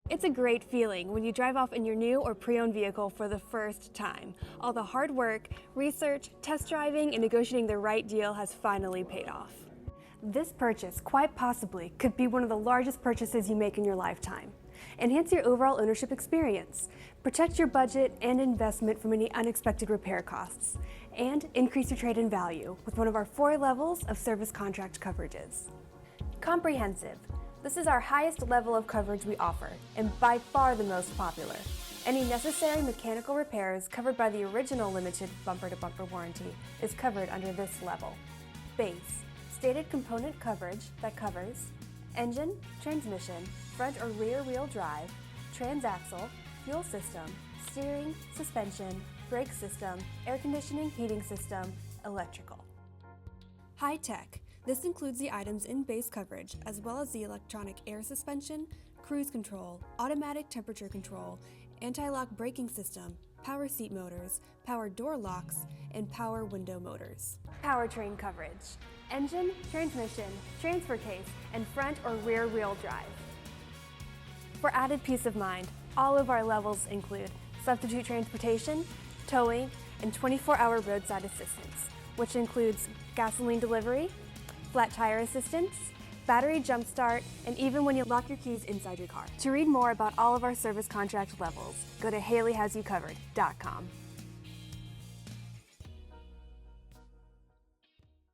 It's a great feeling when you drive off in your new or pre-owned vehicle for the first time. All the hard work, research, test driving, and negotiating the right deal has finally paid off. This purchase, quite possibly, could be one of the largest purchases you make in your lifetime. Enhance your overall ownership experience, protect your budget and investment from any unexpected repair costs, and increase your trade-in value with one of our 4 levels of service contract coverages. Comprehensive. This is our highest level of coverage we offer, and by far the most popular. Any necessary mechanical repairs covered by the original limited bumper-to-bumper warranty is covered under this level. Base. Stated component coverage that covers engine, transmission, front or rear wheel drive, transaxle, fuel system, steering, suspension, brake system, air conditioning, heating system, electrical. High tech. This includes the items in base coverage, as well as the electronic air suspension, cruise control, automatic temperature control, anti-lock braking system, power seat motors, power door locks, and power window motors. Powertrain coverage. Engine, transmission, transfer case, and front or rear wheel drive. For added peace of mind, all of our levels include substitute transportation, towing, and 24-hour roadside assistance, which includes gasoline delivery, flat tire assistance, battery jump start, and even when you lock your keys inside your car. To read more about all of our service contract levels, go to HaleyHasYouCovered.com.